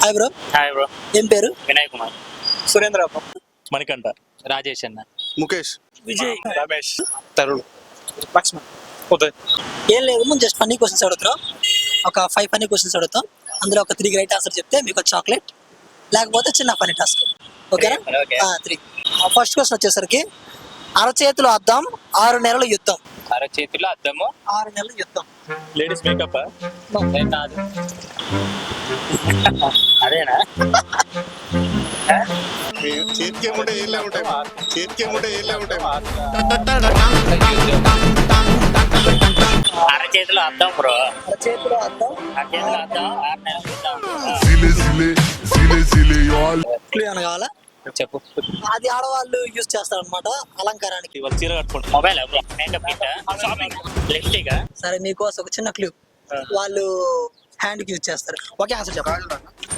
Hi bro. Hi bro. ఏం పేరు? వినయ్ కుమార్. సురేంద్ర, మణికంఠ. రాజేష్ అన్న. ముఖేష్, విజయ్, రమేష్, తరుణ్, లక్ష్మణ్, ఉదయ్. ఏం లేదు, ముందు జస్ట్ ఫన్నీ క్వశ్చన్స్ అడుగుతాం. ఒక 5 ఫన్నీ క్వశ్చన్స్ అడుగుతాం. అందులో ఒక 3 రైట్ ఆన్సర్ చెప్తే మీకు చాక్లెట్, లేకపోతే చిన్న ఫన్నీ టాస్క్. ఓకేనా? Okay. 3. ఫస్ట్ క్వశ్చన్ వచ్చేసరికి అరచేతిలో అద్దం 6 నెలల యుద్ధం. అరచేతిలో అద్దము 6 నెలల యుద్ధం. లేడీస్ మేకప్ కాదు. అదేనా? చేతికి ఏముంటే ఏళ్ళే ఉంటాయి, చేతికి ఏముంటే ఏళ్ళే ఉంటాయి. అరచేతిలో అద్దం బ్రో. అరచేతిలో అద్దం అరచేతిలో అద్దం 6 నెలలు యుద్ధం. క్లూ ఏమైనా కావాలా? చెప్పు. అది ఆడవాళ్ళు యూజ్ చేస్తారనమాట అలంకారానికి. ఇవాళ చీర కట్టుకుంటా. Mobile makeup kit, shopping, lipstick. సరే, మీకోసం ఒక చిన్న క్లూ. వాళ్ళు హ్యాండ్ కి యూజ్ చేస్తారు. ఓకే, ఆన్సర్ చెప్పండి.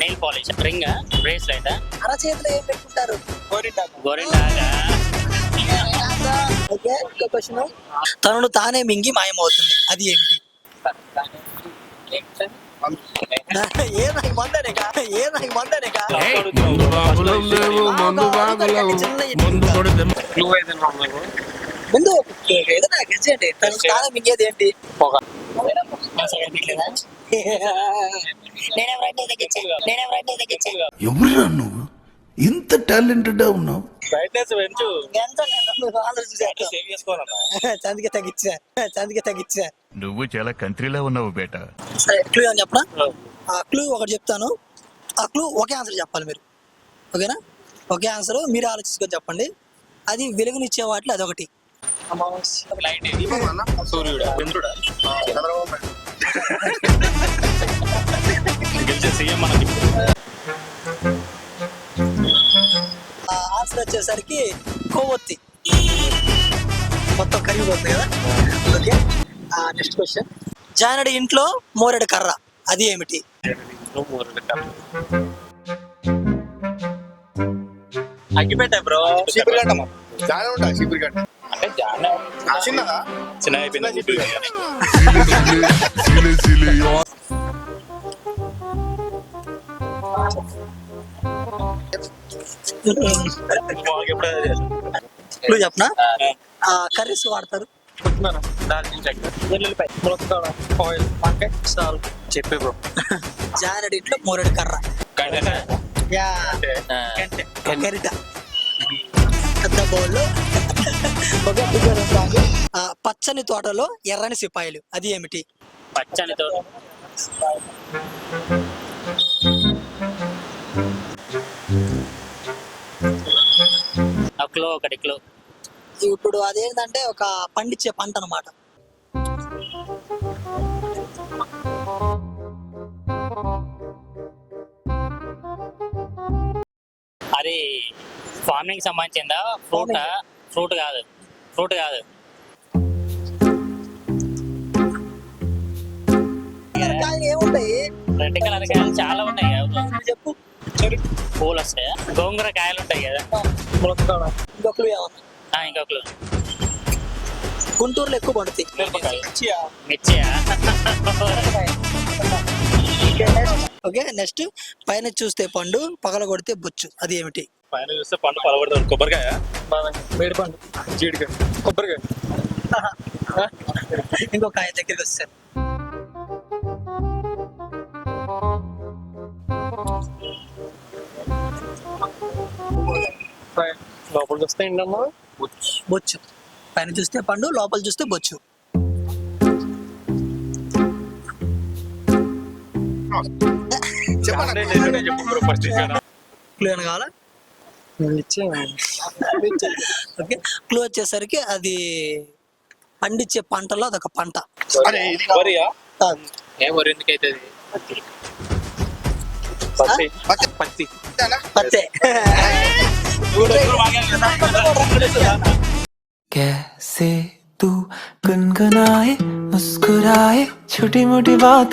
Nail polish, ring, bracelet. అరచేతిలో ఏం పెట్టుకుంటారు? గోరింటాగా. ఓకే, ఇంకో క్వశ్చన్. తనను తానే మింగి మాయమవుతుంది, అది ఏమిటి? ముందు ఏదైనా గెస్ చేయండి. తనను తానే మింగేది ఏంటి? ఎవరురా నువ్వు ఇంత టాలెంటెడ్ ఉన్నావు? చందికి తగ్గించా. నువ్వు చాలా కంట్రీలో ఉన్నావు బేటా. సరే, క్లూ అని చెప్పనా? ఆ క్లూ ఒకటి చెప్తాను. ఆ క్లూ ఒకే ఆన్సర్ చెప్పాలి మీరు. ఓకేనా? ఒకే ఆన్సర్ మీరు ఆలోచించుకొని చెప్పండి. అది వెలుగునిచ్చే వాటిలో అదొకటి. సూర్యుడు, చంద్రుడా? ఆన్సర్ వచ్చేసరికి కొవ్వొత్తి. మొత్తం కరిగిపోతుంది కదా. Okay, next question. జానడి ఇంట్లో మోరెడు కర్ర, అది ఏమిటి? అగ్గిపెట్ట బ్రో. చీపురుగడ్డ, జాన ఉంటా చీపురుగడ్డ అంటే జాన చిన్నదా, చిన్న అయిపోయింది. క్లూ చెప్పనా? కర్రీస్ వాడతారు. చెప్పే బ్రో. జానడి ఇంట్లో మోరెడు కర్ర. గరిట. పెద్ద బౌల్లో. పచ్చని తోటలో ఎర్రని సిపాయిలు, అది ఏమిటి? పచ్చని తోట. క్లో ఒకటి క్లో. ఇప్పుడు అదేంటంటే ఒక పండించే పంట అన్నమాట. అది ఫార్మింగ్ సంబంధించిందా? ఫ్రూట్ కాదు. కాయలు ఏముంటాయి? రెడ్ కలర్ కాయలు చాలా ఉన్నాయి కదా. చెప్పు. పూలు వస్తాయి. గోంగూర కాయలు ఉంటాయి కదా. ఇంకో క్లూ ఏమన్నా? ఇంకొకరు గుంటూరులో ఎక్కువ పండుతాయి. మిర్చియా? Okay, next. పైన చూస్తే పండు, పగల కొడితే బొచ్చు, అది ఏమిటి? పైన చూస్తే పండు పలబడతాడు. కొబ్బరికాయ, మేడి పండు, జీడికాయ, కొబ్బరికాయ. ఇంకో కాయ దగ్గరికి వస్తారు. లోపల చూస్తే ఏంటమ్మా? బొచ్చు. పైన చూస్తే పండు, లోపల చూస్తే బొచ్చు. క్లూ ఏమైనా కావాలా? ఓకే, క్లూ వచ్చేసరికి అది పండించే పంటలో అదొక పంట. పత్తే. कैसे तू गुनगुनाए मुस्कुराए छोटी मोटी बातों